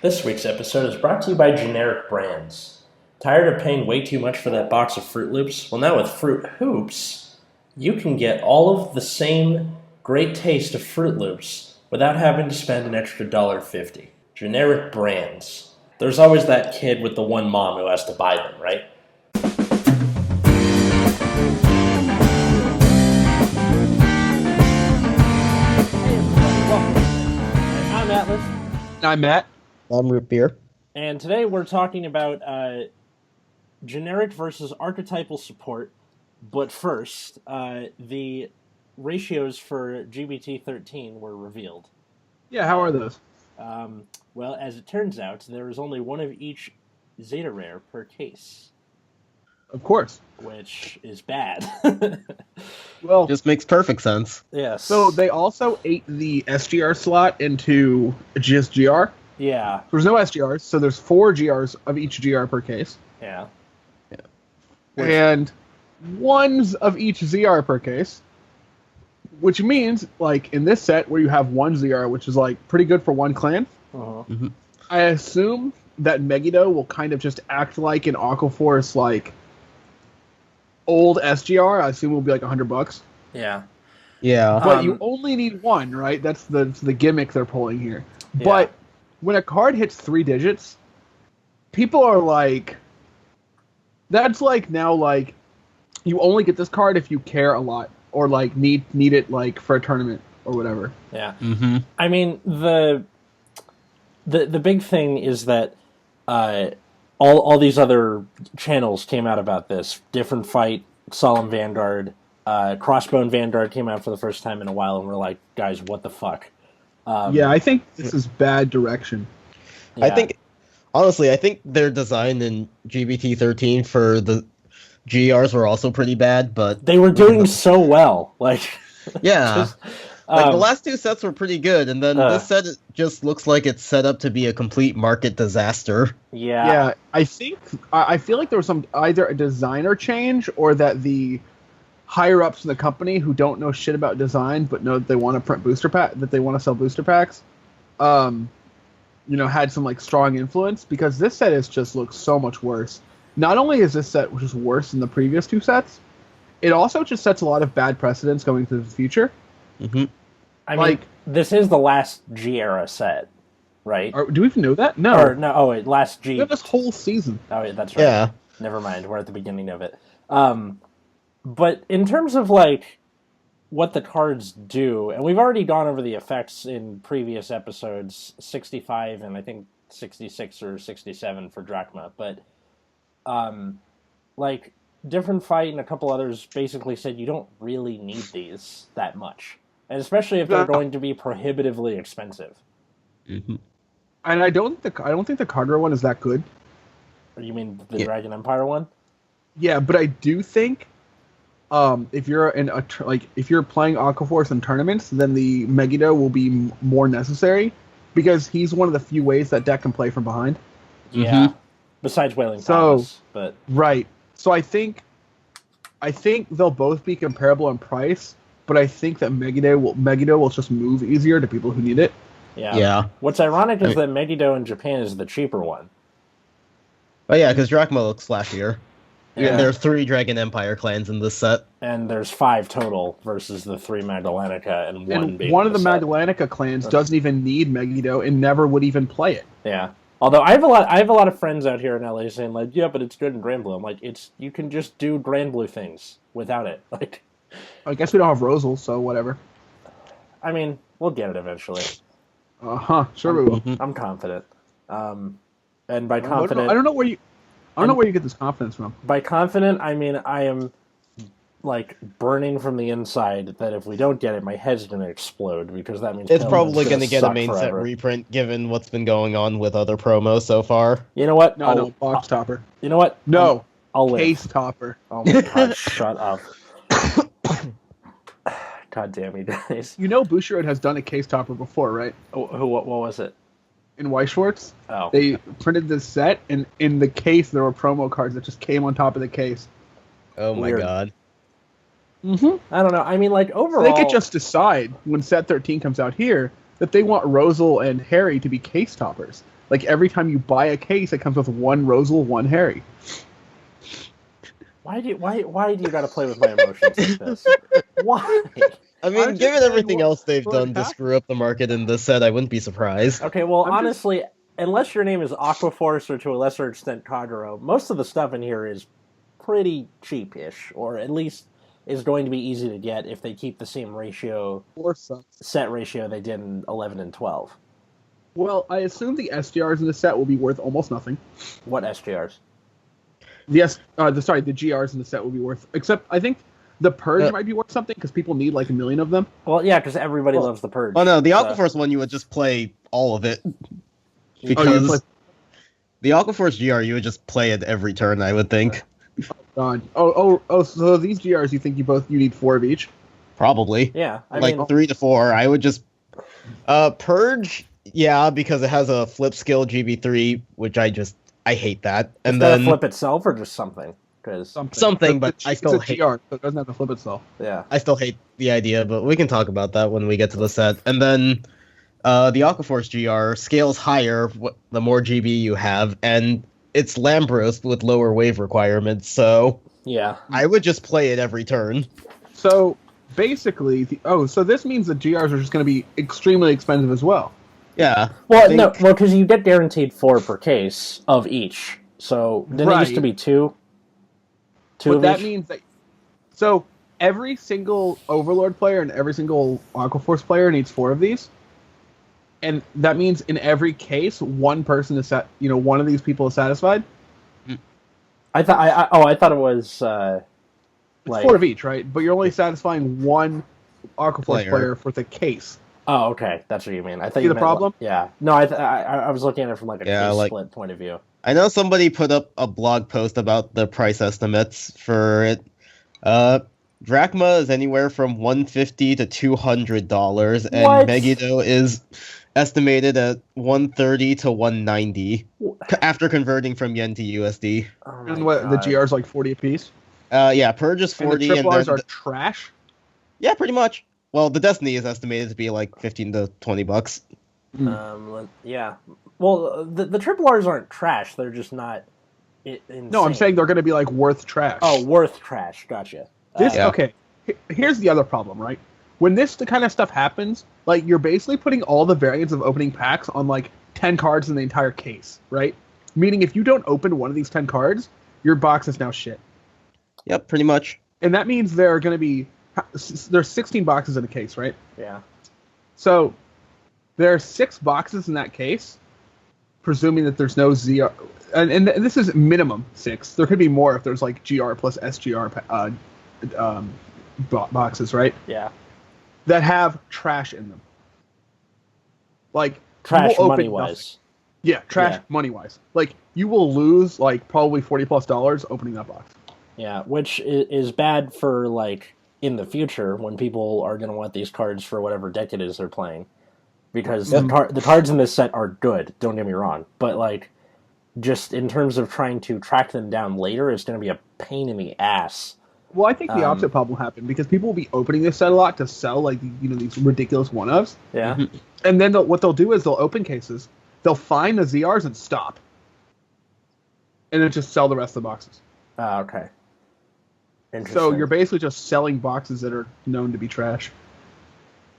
This week's episode is brought to you by generic brands. Tired of paying way too much for that box of Fruit Loops? Well, now with Fruit Hoops, you can get all of the same great taste of Fruit Loops without having to spend an extra $1.50. Generic brands. There's always that kid with the one mom who has to buy them, right? I'm Atlas. I'm Matt. I'm Root Beer. And today we're talking about generic versus archetypal support. But first, the ratios for GBT13 were revealed. Yeah, how are those? Well, as it turns out, there is only one of each Zeta Rare per case, Of course. which is bad. Well, Just makes perfect sense. Yes. so they also ate the SGR slot into just GR. Yeah, There's no SGRs, so there's 4 GRs of each GR per case. yeah. And ones of each ZR per case. Which means, like, in this set, where you have 1 ZR, which is, like, pretty good for one clan, Uh-huh. I assume that Megiddo will kind of just act like an Aquaforce, like, old SGR. I assume it will be, like, $100. Yeah. Yeah. But you only need 1, right? That's the gimmick they're pulling here. Yeah. But when a card hits 3 digits, people are like, that's like now like you only get this card if you care a lot or like need it like for a tournament or whatever. Yeah. Mm-hmm. I mean, the big thing is that all these other channels came out about this. Different Fight, Solemn Vanguard, Crossbone Vanguard came out for the first time in a while, and we're like, guys, what the fuck? Yeah, I think this is bad direction. I think, honestly, I think their design in GBT13 for the GRs were also pretty bad, but they were doing so well. Like, yeah. just, Like, the last 2 sets were pretty good, and then this set just looks like it's set up to be a complete market disaster. Yeah, I think I feel like there was some either a designer change or that the higher ups in the company who don't know shit about design but know that they want to print booster pack that they want to sell booster packs, had some like strong influence because this set is just looks so much worse. Not only is this set just worse than the previous 2 sets, it also just sets a lot of bad precedents going into the future. Mm-hmm. I mean, this is the last G era set, right? Do we even know that? No. Or no? Oh wait, last G. We have this whole season. Oh wait, that's right. Yeah. Never mind. We're at the beginning of it. But in terms of like what the cards do, and we've already gone over the effects in previous episodes, 65 and I think 66 or 67 for Drachma, but like Different Fight and a couple others basically said you don't really need these that much, and especially if they're going to be prohibitively expensive. Mm-hmm. And I don't think the Carter one is that good. You mean the Dragon Empire one? Yeah, but I do think if you're if you're playing Aquaforce in tournaments, then the Megiddo will be more necessary because he's one of the few ways that deck can play from behind. Yeah. Besides Wailing Palace, but right. So I think they'll both be comparable in price, but I think that Megiddo will just move easier to people who need it. Yeah. What's ironic is that Megiddo in Japan is the cheaper one. Oh yeah, because Drachma looks flashier. Yeah. And there are 3 Dragon Empire clans in this set. And there's 5 total versus the 3 Magellanica and 1 being one of the set. Magellanica clans doesn't even need Megiddo and never would even play it. Yeah. Although I have a lot of friends out here in LA saying like, yeah, but it's good in Grand Blue. I'm like, you can just do Grand Blue things without it. Like, I guess we don't have Rosal, so whatever. I mean, we'll get it eventually. Sure we will. I'm confident. And by I confident, don't know where you get this confidence from. By confident, I mean I am like burning from the inside that if we don't get it, my head's going to explode because that means It's Pillman's probably gonna going to get a suck main set forever. reprint, given what's been going on with other promos so far. You know what? No, box topper. You know what? No, I'll live. case topper. Oh my god! Shut up. God damn you guys. You know Bushiroad has done a case topper before, right? What was it? In White Schwartz. Oh. They printed this set, and in the case there were promo cards that just came on top of the case. Oh my Weird. god. Mm-hmm. I don't know. I mean, like, overall... They could just decide, when set 13 comes out here, that they want Rosal and Harry to be case toppers. Like every time you buy a case, it comes with one Rosal, one Harry. Why do you got to play with my emotions like this? Why? I mean, I'm just given saying everything else they've what done to happened. screw up the market in this set, I wouldn't be surprised. Okay, well, I'm just- honestly, unless your name is Aquaforce or to a lesser extent Kagero, most of the stuff in here is pretty cheap-ish, or at least is going to be easy to get if they keep the same set ratio they did in 11 and 12. Well, I assume the SGRs in the set will be worth almost nothing. What SGRs? The GRs in the set will be worth. Except I think the Purge might be worth something because people need like 1 million of them. Well, yeah, because everybody loves the Purge. Oh no, the Aquaforce one you would just play all of it because the Aquaforce GR you would just play it every turn. I would think. God. So these GRs you think you need 4 of each? Probably. Yeah, I mean 3 to 4. I would just Purge. Yeah, because it has a flip skill GB3, which I hate that. And then flip itself or just something? Because something, but I still hate. GR, so it doesn't have to flip itself. Yeah, I still hate the idea, but we can talk about that when we get to the set. And then the Aquaforce GR scales higher the more GB you have, and it's Lambros with lower wave requirements. So yeah, I would just play it every turn. So basically, so this means that GRs are just going to be extremely expensive as well. Yeah. Well, because you get guaranteed 4 per case of each. So then it used to be 2. But that means that so every single Overlord player and every single Aquaforce player needs 4 of these, and that means in every case, one person is one of these people is satisfied. I thought it was It's 4 of each, right? But you're only satisfying one Aquaforce player for the case. Oh, okay, that's what you mean. I thought See the problem? Yeah, no, I was looking at it from like a case split point of view. I know somebody put up a blog post about the price estimates for it. Drachma is anywhere from $150 to $200, and Megiddo is estimated at $130 to $190 after converting from yen to USD. Oh and what the GR is like 40 apiece. Yeah, Purge is 40, and the triple Rs are trash. Yeah, pretty much. Well, the Destiny is estimated to be like $15 to $20. Yeah. Well, the triple Rs aren't trash. They're just not insane. No, I'm saying they're going to be like worth trash. Oh, worth trash. Gotcha. Okay. Here's the other problem, right? When this kind of stuff happens, like you're basically putting all the variants of opening packs on like 10 cards in the entire case, right? Meaning if you don't open one of these 10 cards, your box is now shit. Yep, pretty much. And that means there's 16 boxes in a case, right? Yeah. So there are 6 boxes in that case, presuming that there's no ZR. And this is minimum 6. There could be more if there's like GR plus SGR boxes, right? Yeah. That have trash in them. Like trash money-wise. Yeah, trash money-wise. Like you will lose like probably $40+ opening that box. Yeah, which is bad for like in the future when people are going to want these cards for whatever deck it is they're playing. Because the cards in this set are good, don't get me wrong. But like, just in terms of trying to track them down later, it's going to be a pain in the ass. Well, I think the opposite problem will happen because people will be opening this set a lot to sell like these ridiculous one-ofs. Yeah. And then what they'll do is they'll open cases, they'll find the ZRs and stop. And then just sell the rest of the boxes. Oh, okay. So you're basically just selling boxes that are known to be trash.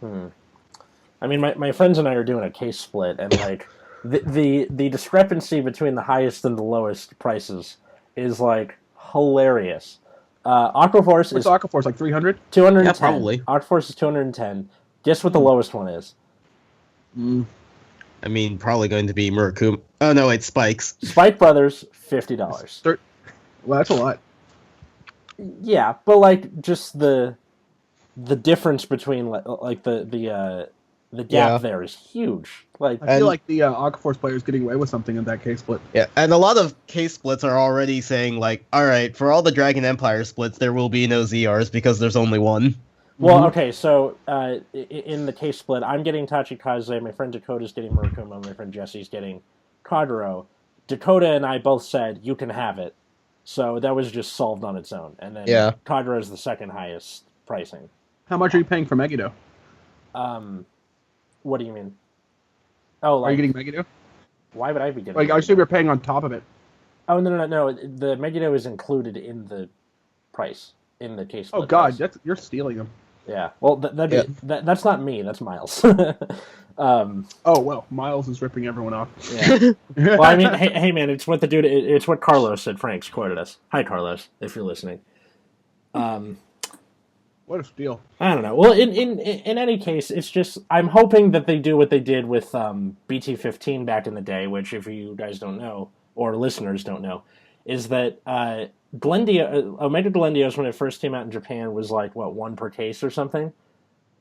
I mean, my friends and I are doing a case split, and like the discrepancy between the highest and the lowest prices is like hilarious. Aquaforce is Aquaforce like 300? 210. Yeah, probably. Aquaforce is 210. Guess what the lowest one is? I mean, probably going to be Murakuma. Oh no, it's Spikes. Spike Brothers, $50. Well, that's a lot. Yeah, but like just the difference between like the gap there is huge. Like I feel like the Aquaforce player is getting away with something in that case split. Yeah, and a lot of case splits are already saying like, all right, for all the Dragon Empire splits, there will be no ZRs because there's only one. Well, okay, so in the case split, I'm getting Tachikaze, my friend Dakota's getting Murakuma, my friend Jesse's getting Kagero. Dakota and I both said, you can have it. So that was just solved on its own. And then Kagero is the second highest pricing. How much are you paying for Megiddo? What do you mean? Oh, like, are you getting Megiddo? Why would I be getting? Like, I assume you're paying on top of it. Oh no! The Megiddo is included in the price in the case. Oh God, price. you're stealing them. Yeah. Well, that's not me. That's Miles. Oh well, Miles is ripping everyone off. Yeah. Well, I mean, hey man, it's what the dude. It's what Carlos said. Frank's quoted us. Hi, Carlos, if you're listening. What a steal! I don't know. Well, in any case, it's just I'm hoping that they do what they did with BT15 back in the day, which, if you guys don't know or listeners don't know, is that Omega Glendios, when it first came out in Japan, was like what, 1 per case or something.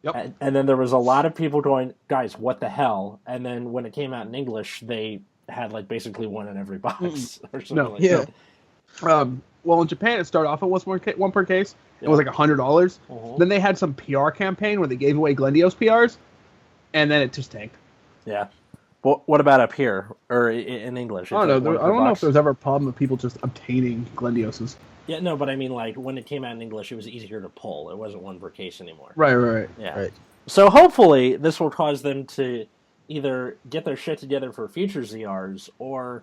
Yep. And then there was a lot of people going, guys, what the hell? And then when it came out in English, they had like basically 1 in every box or something like that. Well, in Japan, it started off at 1 per case. Yep. It was like $100. Then they had some PR campaign where they gave away Glendios PRs, and then it just tanked. Yeah. Well, what about up here or in English? I don't know. I don't know if there's ever a problem with people just obtaining Glendioses. Yeah, no, but I mean, like, when it came out in English, it was easier to pull. It wasn't 1 per case anymore. Right. Yeah. Right. So hopefully this will cause them to either get their shit together for future ZRs or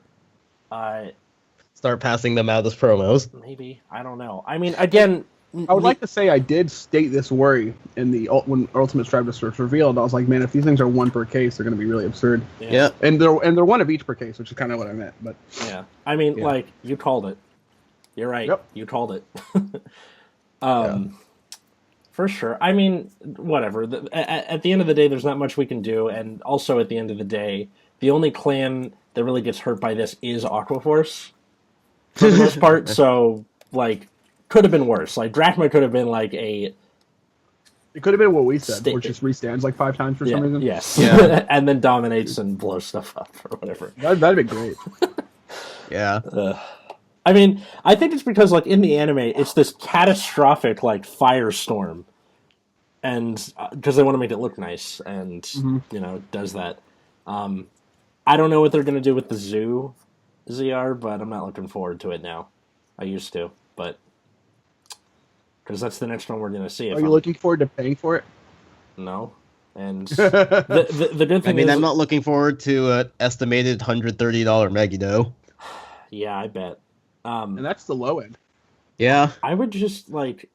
Start passing them out as promos. maybe. I don't know. I mean, again... I would like to say I did state this worry in when Ultimate Strive was revealed. I was like, man, if these things are 1 per case, they're going to be really absurd. Yeah. And they're 1 of each per case, which is kind of what I meant. But yeah. I mean, like, you called it. You're right. Yep. You called it. For sure. I mean, whatever. At the end of the day, there's not much we can do. And also, at the end of the day, the only clan that really gets hurt by this is Aquaforce, for the most part. So, like, could have been worse. Like, Drachma could have been like a... It could have been what we said, which just restands like 5 times for some reason. Yes. Yeah. And then dominates and blows stuff up or whatever. That'd be great. Yeah. I mean, I think it's because, like, in the anime, it's this catastrophic, like, firestorm. And because they want to make it look nice, and, you know, it does that. I don't know what they're going to do with the Zoo ZR, but I'm not looking forward to it now. I used to, but... Because that's the next one we're going to see. Are you looking forward to paying for it? No. And the good thing I mean, is... I'm not looking forward to an estimated $130 Megiddo. Yeah, I bet. And that's the low end. Yeah. I would just, like...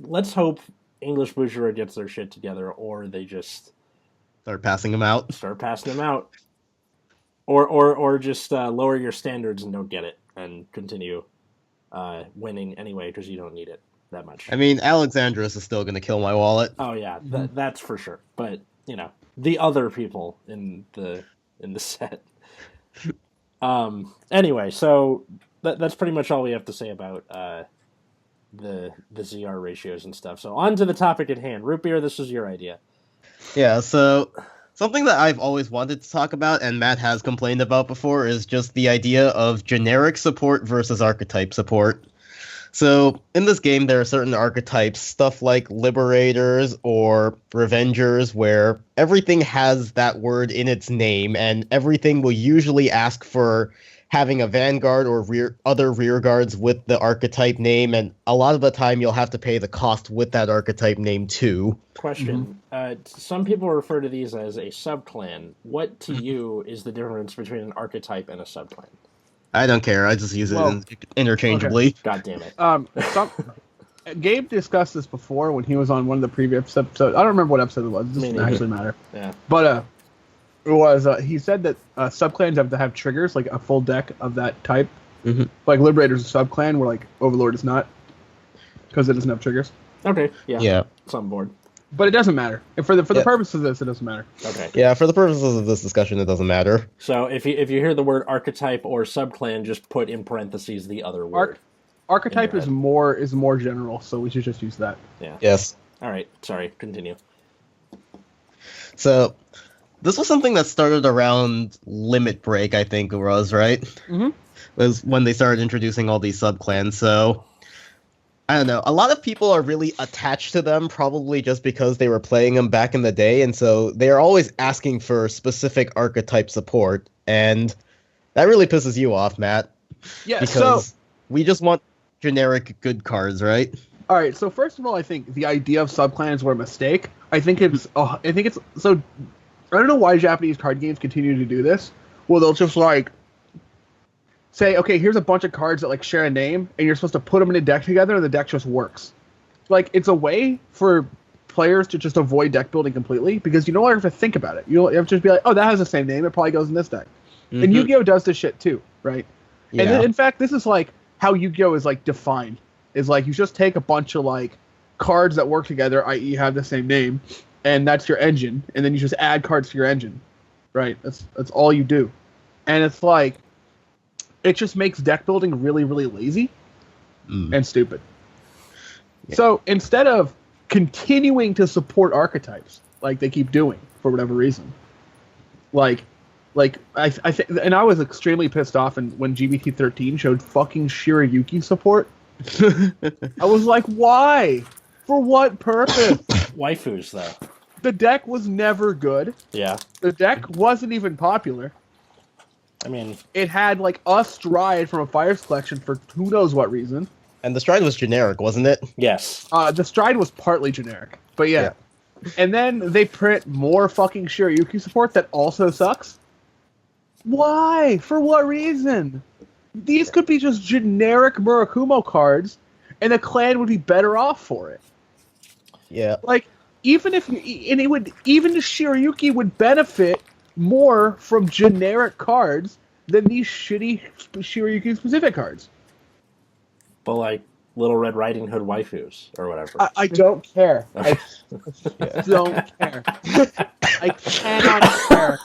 Let's hope English Bourgeois gets their shit together, or they just... Start passing them out. Start passing them out. Or just lower your standards and don't get it, and continue winning anyway, because you don't need it that much. I mean, Alexandros is still going to kill my wallet. Oh yeah, that's for sure. But you know, the other people in the set. Anyway, so that's pretty much all we have to say about the ZR ratios and stuff. So on to the topic at hand. Root beer, this was your idea. Yeah. So something that I've always wanted to talk about, and Matt has complained about before, is just the idea of generic support versus archetype support. So, in this game, there are certain archetypes, stuff like Liberators or Revengers, where everything has that word in its name, and everything will usually ask for having a Vanguard or other rear guards with the archetype name, and a lot of the time you'll have to pay the cost with that archetype name too. Question. Some people refer to these as a subclan. What to you is the difference between an archetype and a subclan? I don't care. I just use it interchangeably. Okay. God damn it. Gabe discussed this before when he was on one of the previous episodes. I don't remember what episode it was. It doesn't actually matter. Yeah. But it was he said that subclans have to have triggers, like a full deck of that type. Mm-hmm. Like Liberator's a subclan, where like Overlord is not, because it doesn't have triggers. Okay. Yeah. It's on board. But it doesn't matter. And for the purpose of this, it doesn't matter. Okay. Yeah, for the purposes of this discussion, it doesn't matter. So if you hear the word archetype or subclan, just put in parentheses the other word. Archetype is more general, so we should just use that. Yeah. Yes. All right. Sorry. Continue. So, this was something that started around Limit Break, I think it was, right? Mm-hmm. Was when they started introducing all these subclans, so... I don't know. A lot of people are really attached to them, probably just because they were playing them back in the day, and so they are always asking for specific archetype support, and that really pisses you off, Matt. Yeah, because we just want generic good cards, right? All right. So first of all, I think the idea of subclans were a mistake. I think it's so. I don't know why Japanese card games continue to do this, Well, they'll just like say, okay, here's a bunch of cards that like share a name, and you're supposed to put them in a deck together, and the deck just works. Like, it's a way for players to just avoid deck building completely, because you no longer have to think about it. You have to just be like, oh, that has the same name, it probably goes in this deck. Mm-hmm. And Yu-Gi-Oh does this shit too, right? Yeah. And in fact, this is like how Yu-Gi-Oh is like defined. Is like you just take a bunch of like cards that work together, i.e. have the same name, and that's your engine, and then you just add cards to your engine, right? That's all you do. And it's like, it just makes deck building really, really lazy and stupid. Yeah. So instead of continuing to support archetypes like they keep doing for whatever reason, like I think, and I was extremely pissed off when GBT13 showed fucking Shirayuki support. I was like, why? For what purpose? Waifus, though. The deck was never good. Yeah. The deck wasn't even popular. I mean, it had like a stride from a Fires collection for who knows what reason. And the stride was generic, wasn't it? Yes. The stride was partly generic, but yeah. And then they print more fucking Shirayuki support that also sucks. Why? For what reason? These could be just generic Murakumo cards, and the clan would be better off for it. Yeah. Like, even the Shirayuki would benefit more from generic cards than these shitty Shirayuki specific cards. But like Little Red Riding Hood waifus or whatever. I don't care. I don't care. I cannot care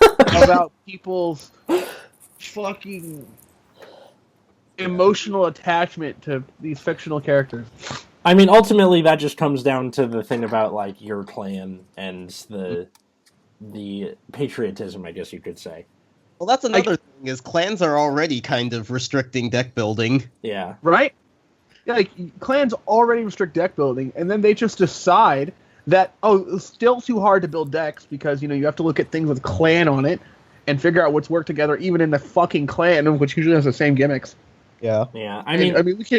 about people's fucking emotional attachment to these fictional characters. I mean, ultimately, that just comes down to the thing about like your clan and the patriotism, I guess you could say. Well, that's another thing, is clans are already kind of restricting deck building. Yeah. Right? Like, clans already restrict deck building, and then they just decide that, oh, it's still too hard to build decks because, you have to look at things with clan on it and figure out what's worked together even in the fucking clan, which usually has the same gimmicks. Yeah. Yeah. I mean,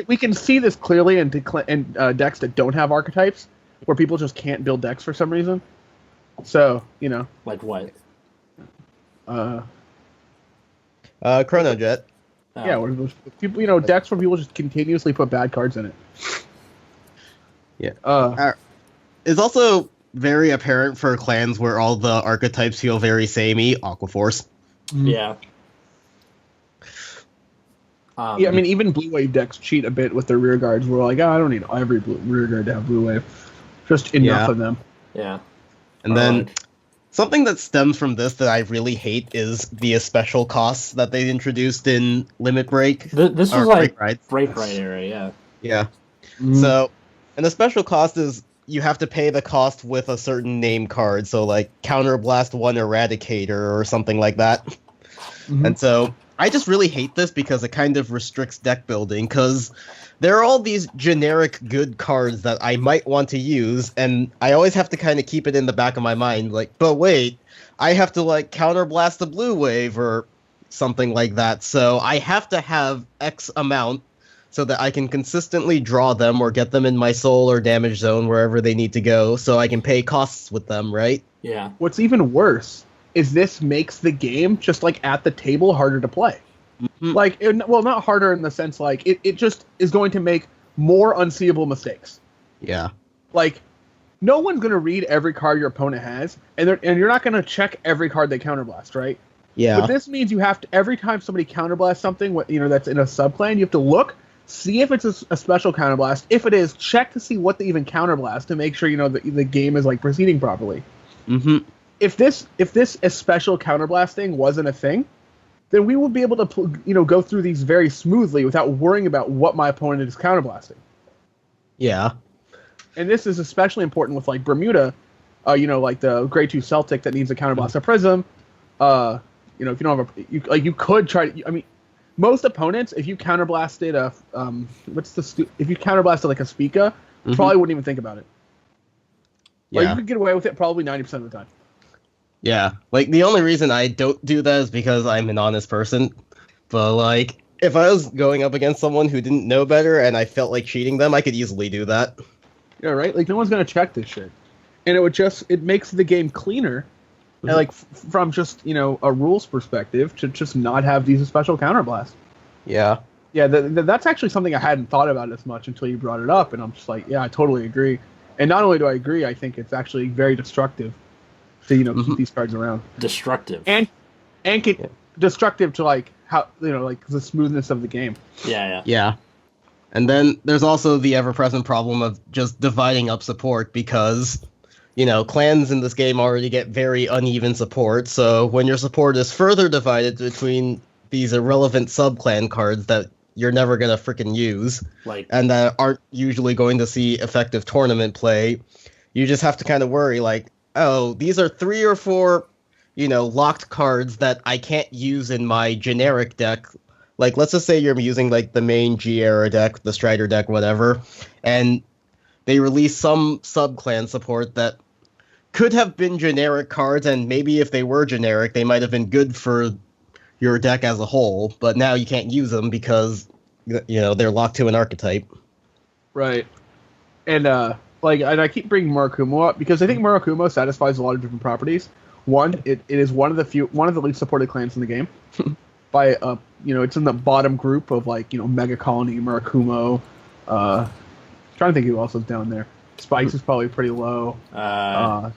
we can see this clearly in decks that don't have archetypes, where people just can't build decks for some reason. So, Like what? Chrono Jet. Oh. Yeah, where people, decks where people just continuously put bad cards in it. Yeah. It's also very apparent for clans where all the archetypes feel very samey. Aquaforce. Yeah. Yeah, I mean, even Blue Wave decks cheat a bit with their rear guards. We're like, I don't need every rear guard to have Blue Wave. Just enough of them. Yeah. And then something that stems from this that I really hate is the special costs that they introduced in Limit Break. This was like Break Right era, yeah. Yeah. So, and the special cost is you have to pay the cost with a certain name card. So, like, Counterblast 1 Eradicator or something like that. Mm-hmm. And so, I just really hate this because it kind of restricts deck building, because there are all these generic good cards that I might want to use, and I always have to kind of keep it in the back of my mind, like, but wait, I have to, like, counterblast the Blue Wave or something like that, so I have to have X amount so that I can consistently draw them or get them in my soul or damage zone wherever they need to go, so I can pay costs with them, right? Yeah. What's even worse is this makes the game just like at the table harder to play. Mm-hmm. Like, well, not harder in the sense like it just is going to make more unseeable mistakes. Yeah. Like, no one's going to read every card your opponent has, and you're not going to check every card they counterblast, right? Yeah. But this means you have to, every time somebody counterblasts something, that's in a subclan, you have to look, see if it's a special counterblast. If it is, check to see what they even counterblast to make sure the game is like proceeding properly. Mm-hmm. If this special counterblasting wasn't a thing, then we would be able to go through these very smoothly without worrying about what my opponent is counterblasting. Yeah. And this is especially important with like Bermuda, like the Grade 2 Celtic that needs a counterblast a Prism. If you don't have you could try to. I mean, most opponents, if you counterblasted if you counterblasted like a Spica, probably wouldn't even think about it. Like, you could get away with it probably 90% of the time. Yeah, like, the only reason I don't do that is because I'm an honest person, but, like, if I was going up against someone who didn't know better and I felt like cheating them, I could easily do that. Yeah, right? Like, no one's gonna check this shit. And it makes the game cleaner, And, like from just a rules perspective to just not have these special counterblast. Yeah. Yeah, that's actually something I hadn't thought about as much until you brought it up, and I'm just like, yeah, I totally agree. And not only do I agree, I think it's actually very destructive to keep these cards around. Destructive. And destructive to like how like the smoothness of the game. Yeah. And then there's also the ever-present problem of just dividing up support because clans in this game already get very uneven support. So when your support is further divided between these irrelevant subclan cards that you're never gonna freaking use, and that aren't usually going to see effective tournament play, you just have to kind of worry, like, oh, these are 3 or 4, locked cards that I can't use in my generic deck. Like, let's just say you're using, like, the main G-Era deck, the Strider deck, whatever, and they release some subclan support that could have been generic cards, and maybe if they were generic, they might have been good for your deck as a whole, but now you can't use them because, they're locked to an archetype. Right. And, and I keep bringing Murakumo up because I think Murakumo satisfies a lot of different properties. One, it is one of the least supported clans in the game. By it's in the bottom group of Mega Colony, Murakumo. Trying to think who else is down there. Spikes is probably pretty low.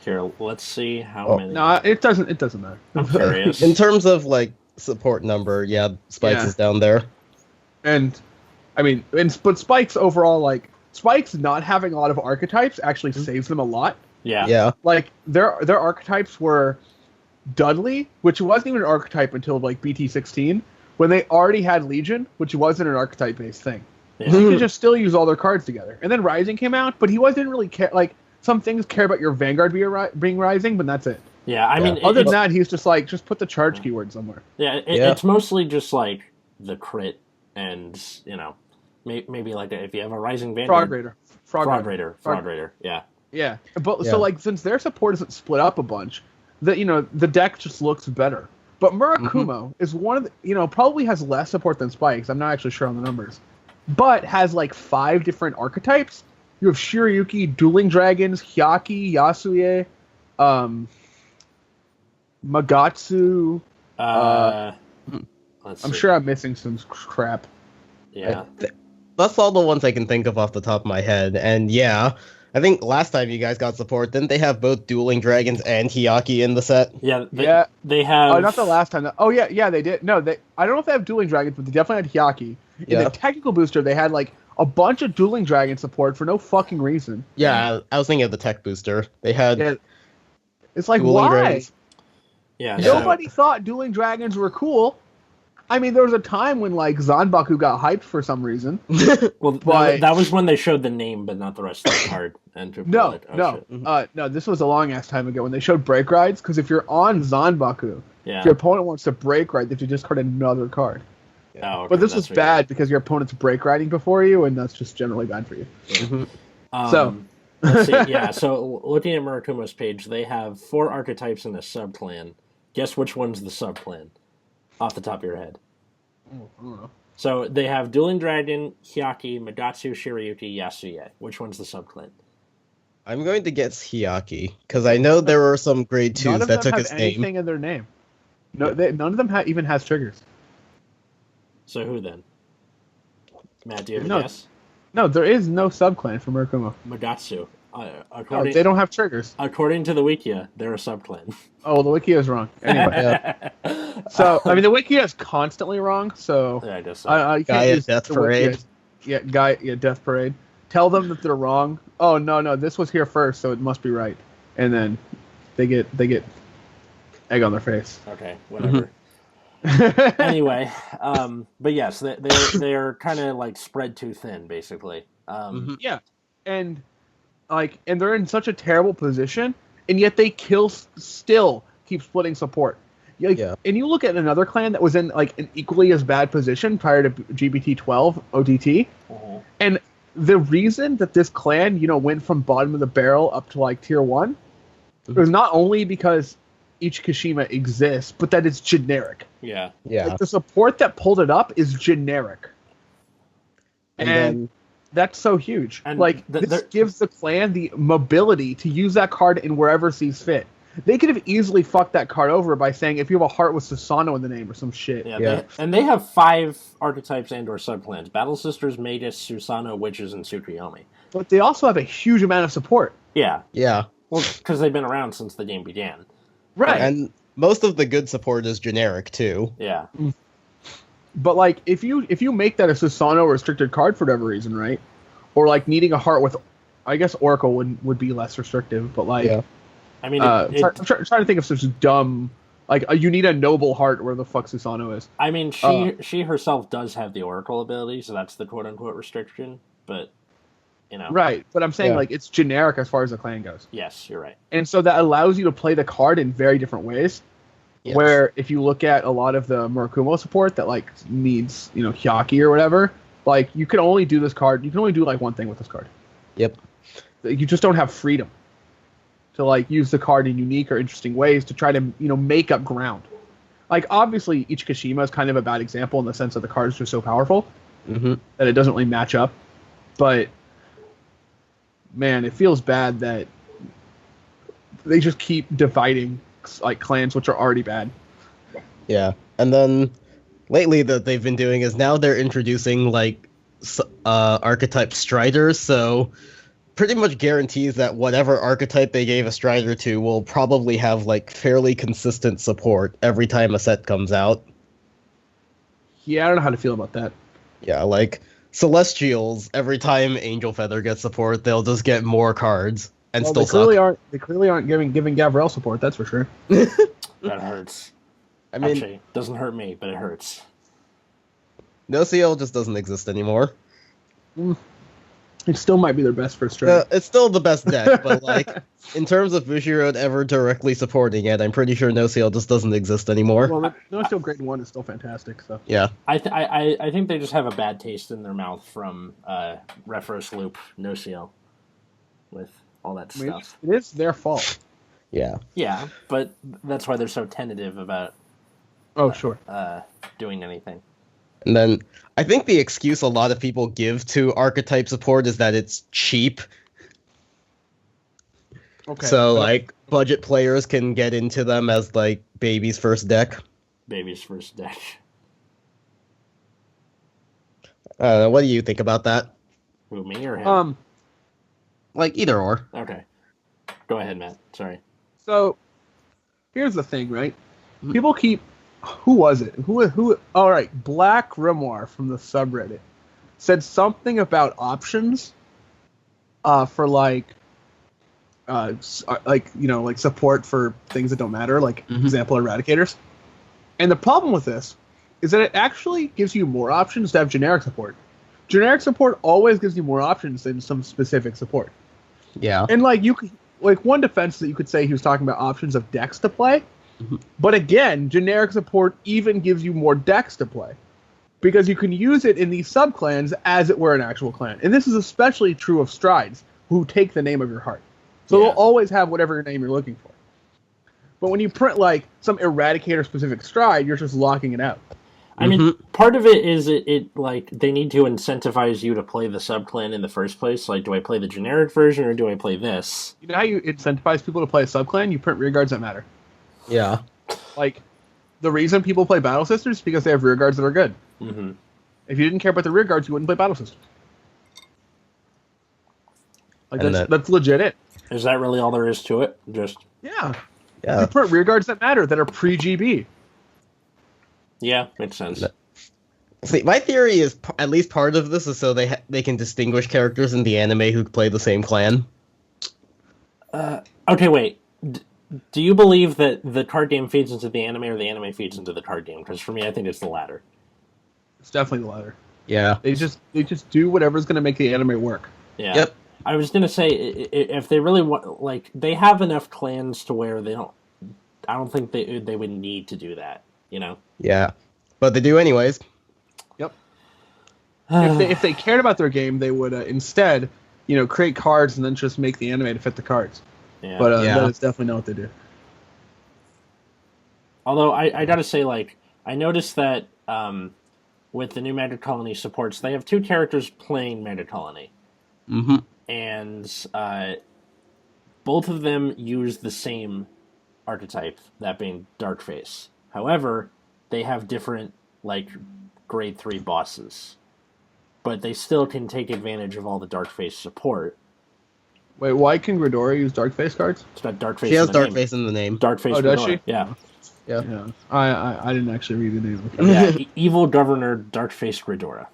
Here, let's see how many. No, it doesn't matter. I'm curious. In terms of support number, yeah, Spikes is down there. And I mean, but Spikes overall, Spikes not having a lot of archetypes actually saves them a lot. Yeah. Like their archetypes were Dudley, which wasn't even an archetype until BT16, when they already had Legion, which wasn't an archetype based thing. Yeah. So you could just still use all their cards together. And then Rising came out, but he wasn't really care. Some things care about your Vanguard being Rising, but that's it. Yeah, I mean, other than that, he's just just put the charge keyword somewhere. Yeah, it's mostly just the crit, and maybe if you have a Rising Vanguard, Fraud Raider, yeah. Yeah, but so since their support isn't split up a bunch, the deck just looks better. But Murakumo is one of the probably has less support than Spikes. I'm not actually sure on the numbers, but has 5 different archetypes. You have Shiryuki, Dueling Dragons, Hyaki, Yasuye, Magatsu. I'm sure I'm missing some crap. Yeah. That's all the ones I can think of off the top of my head. And I think last time you guys got support, didn't they have both Dueling Dragons and Hyaki in the set? Yeah, they have... Oh, not the last time. Oh, yeah, they did. No, I don't know if they have Dueling Dragons, but they definitely had Hyaki. In the technical booster, they had, a bunch of Dueling Dragon support for no fucking reason. Yeah, I was thinking of the tech booster. They had... Yeah. It's why? Dragons. Yeah. Nobody thought Dueling Dragons were cool. I mean, there was a time when Zanbaku got hyped for some reason. Well, that was when they showed the name, but not the rest of the card. And no. This was a long ass time ago when they showed break rides. Because if you're on Zanbaku, if your opponent wants to break ride, they have to discard another card. Oh, okay, but this was bad because your opponent's break riding before you, and that's just generally bad for you. So. Let's see. Yeah, so looking at Murakumo's page, they have 4 archetypes in a subclan. Guess which one's the subclan? Off the top of your head. I don't know. So they have Dueling Dragon, Hyaki, Magatsu, Shiryuki, Yasuye. Which one's the subclan? I'm going to guess Hyaki, because I know there were some grade 2s that took his name. Anything in their name. No, none of them even has triggers. So who then? Matt, do you have a guess? No, there is no subclan for Murakumo. Magatsu. No, they don't have triggers. According to the Wikia, they're a subclan. Oh, the Wikia is wrong. Anyway, So, I mean, the Wikia is constantly wrong, so... Yeah, I guess so. Gaia Death Parade. Death Parade. Tell them that they're wrong. Oh, no, this was here first, so it must be right. And then they get egg on their face. Okay, whatever. Anyway, but yes, they're kind of spread too thin, basically. Yeah, and they're in such a terrible position, and yet they still keep splitting support. And you look at another clan that was in an equally as bad position prior to GBT12 ODT, and the reason that this clan went from bottom of the barrel up to tier 1 was not only because each Kashima exists, but that it's generic. Yeah. The support that pulled it up is generic, and that's so huge. And this gives the clan the mobility to use that card in wherever sees fit. They could have easily fucked that card over by saying if you have a heart with Susano in the name or some shit. Yeah. They have 5 archetypes and/or subclans: Battle Sisters, Magus, Susanoo, Witches, and Tsukuyomi. But they also have a huge amount of support. Yeah. Yeah. Well, because they've been around since the game began. Right. And most of the good support is generic too. Yeah. But like, if you make that a Susanoo restricted card for whatever reason, right? Or like needing a heart with, I guess Oracle would be less restrictive. But like, I mean, I'm trying to think of such dumb, like you need a noble heart where the fuck Susanoo is. I mean, she herself does have the Oracle ability, so that's the quote unquote restriction. But you know, right? But I'm saying like it's generic as far as the clan goes. Yes, you're right. And so that allows you to play the card in very different ways. Yes. Where if you look at a lot of the Murakumo support that like needs, Hyaki or whatever, like you can only do this card. You can only do like one thing with this card. Yep. You just don't have freedom to like use the card in unique or interesting ways to try to make up ground. Like obviously Ichikashima is kind of a bad example in the sense that the card is just so powerful that it doesn't really match up. But man, it feels bad that they just keep dividing like clans which are already bad. Yeah, and then lately that they've been doing is now they're introducing like archetype striders, so pretty much guarantees that whatever archetype they gave a strider to will probably have like fairly consistent support every time a set comes out. Yeah, I don't know how to feel about that. Yeah, like Celestials, every time Angel Feather gets support, they'll just get more cards and still suck. They clearly aren't giving Gavrel support, that's for sure. That hurts. I mean, actually, it doesn't hurt me, but it hurts. Nociel just doesn't exist anymore. It still might be their best first trade. It's still the best deck, but like in terms of Bushiroad ever directly supporting it, I'm pretty sure Nociel just doesn't exist anymore. Well, Nociel Grade 1 is still fantastic. So yeah, I think they just have a bad taste in their mouth from Refros Loop Nociel with all that stuff. It is their fault. Yeah. Yeah, but that's why they're so tentative about doing anything. And then I think the excuse a lot of people give to archetype support is that it's cheap. Okay. So like budget players can get into them as like baby's first deck. Baby's first deck. What do you think about that? Who, me or him? Like either or. Okay. Go ahead, Matt. Sorry. So here's the thing, right? People keep who was it? Who all right, Black Grimoire from the subreddit said something about options for like support for things that don't matter, like example eradicators. And the problem with this is that it actually gives you more options to have generic support. Generic support always gives you more options than some specific support. Yeah. And like you could one defense that you could say he was talking about options of decks to play. But again, generic support even gives you more decks to play because you can use it in these subclans as it were an actual clan. And this is especially true of strides who take the name of your heart. So they'll always have whatever name you're looking for. But when you print like some eradicator specific stride, you're just locking it out. I mean, part of it is it like they need to incentivize you to play the subclan in the first place. Like, do I play the generic version or do I play this? You know how you incentivize people to play a subclan? You print rearguards that matter. Yeah. Like, the reason people play Battle Sisters is because they have rearguards that are good. Mm-hmm. If you didn't care about the rearguards, you wouldn't play Battle Sisters. Like, that's legit it. Is that really all there is to it? Just Yeah. You print rearguards that matter, that are pre-GB. Yeah, makes sense. See, my theory is at least part of this is so they can distinguish characters in the anime who play the same clan. Okay, wait. Do you believe that the card game feeds into the anime or the anime feeds into the card game? Because for me, I think it's the latter. It's definitely the latter. Yeah. They just do whatever's going to make the anime work. Yeah. Yep. I was going to say, if they really want, like, they have enough clans to where I don't think they would need to do that, you know? Yeah. But they do anyways. Yep. if they cared about their game, they would instead, create cards and then just make the anime to fit the cards. Yeah. But that is definitely not what they do. Although I gotta say, like, I noticed that with the new Magic Colony supports, they have 2 characters playing Magic Colony. Mm-hmm. And both of them use the same archetype, that being Darkface. However, they have different like grade 3 bosses, but they still can take advantage of all the Darkface support. Wait, why can Gridora use Darkface cards? It's got Darkface. She has in the name. Darkface in the name. Darkface. Oh, does Gridora. she? Yeah. Yeah. I didn't actually read the name. Yeah. Evil Governor Darkface Gridora.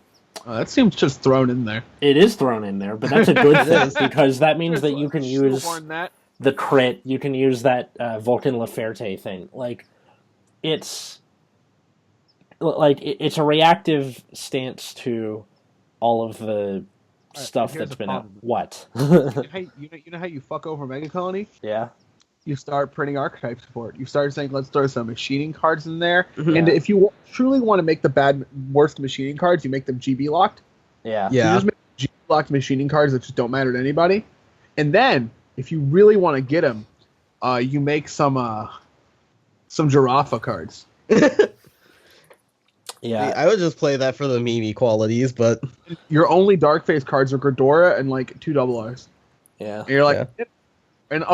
Oh, that seems just thrown in there. It is thrown in there, but that's a good thing because that means that you can use the crit. You can use that Vulcan Laferte thing. Like, it's a reactive stance to all of the stuff that's been out. What? You know how you fuck over Mega Colony? Yeah. You start printing archetype support. You start saying, let's throw some machining cards in there. Mhm. And if you truly want to make the worst machining cards, you make them GB locked. Yeah. You just make GB locked machining cards that just don't matter to anybody. And then, if you really want to get them, you make some Giraffa cards. Yeah. I would just play that for the meme qualities, but Your only Darkface cards are Gridora and like 2 double R's. Yeah. And you're like, and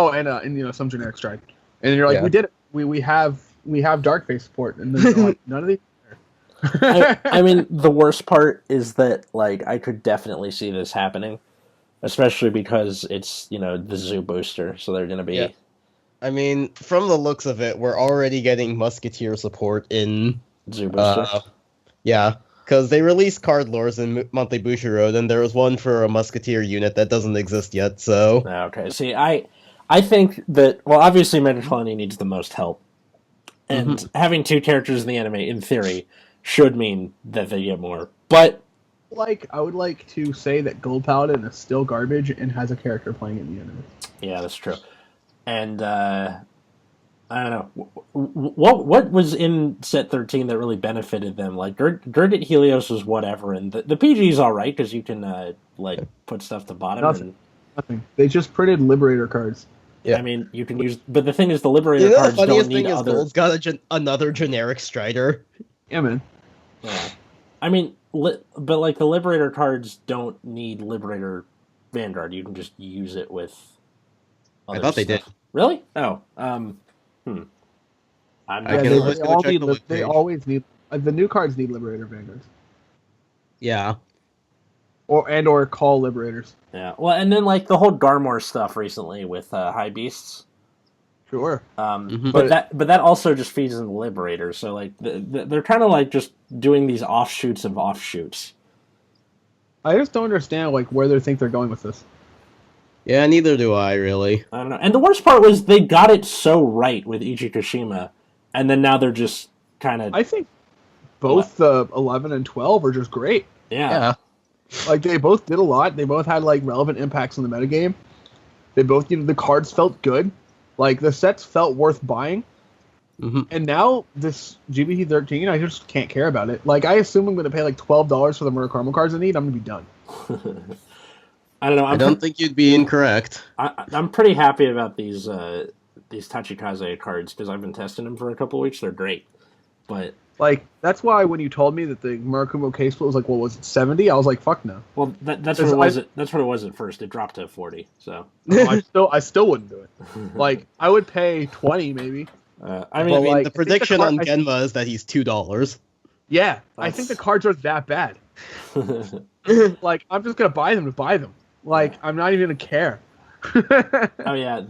some generic strike. And you're like, Yeah. we did it. We have Darkface support. And then you're like, none of these. I mean, the worst part is that like I could definitely see this happening, especially because it's the Zoo booster, so they're gonna be. Yeah. I mean, from the looks of it, we're already getting Musketeer support in Zoo booster. Yeah, because they released card lores in Monthly Bushiroad, and there was one for a Musketeer unit that doesn't exist yet, so... Okay, see, I think that, well, obviously Mega Colony needs the most help, and having 2 characters in the anime, in theory, should mean that they get more, but... I would like to say that Gold Paladin is still garbage and has a character playing in the anime. Yeah, that's true. And, I don't know. What was in set 13 that really benefited them? Like, Gurdit Helios was whatever, and the PG's alright, because you can, put stuff to bottom. Nothing. They just printed Liberator cards. Yeah. I mean, you can use... But the thing is, the Liberator cards don't need other... Gold's got another generic Strider. Yeah, man. Yeah. I mean, but, the Liberator cards don't need Liberator Vanguard. You can just use it with I thought they did. Really? Oh, They always need... the new cards need Liberator Vanguards. Yeah. Or call Liberators. Yeah. Well, and then, the whole Garmor stuff recently with High Beasts. Sure. But that also just feeds into Liberators, so, they're kind of, just doing these offshoots of offshoots. I just don't understand, where they think they're going with this. Yeah, neither do I, really. I don't know. And the worst part was they got it so right with Ichikushima, and then now they're just kind of... I think both the 11 and 12 are just great. Yeah. They both did a lot. They both had, relevant impacts on the metagame. They both, the cards felt good. The sets felt worth buying. Mm-hmm. And now, this GBT 13, I just can't care about it. I assume I'm going to pay, $12 for the Murakami cards I need. I'm going to be done. I don't know. I don't think you'd be incorrect. I'm pretty happy about these Tachikaze cards, because I've been testing them for a couple weeks. They're great. But... that's why when you told me that the Murakumo case split was what was it, 70? I was like, fuck no. Well, that's what it was. That's what it was at first. It dropped to 40. So I still wouldn't do it. I would pay 20 maybe. The prediction on Genma is that he's $2. Yeah, I think the cards are that bad. I'm just gonna buy them to buy them. I'm not even gonna care. Oh yeah,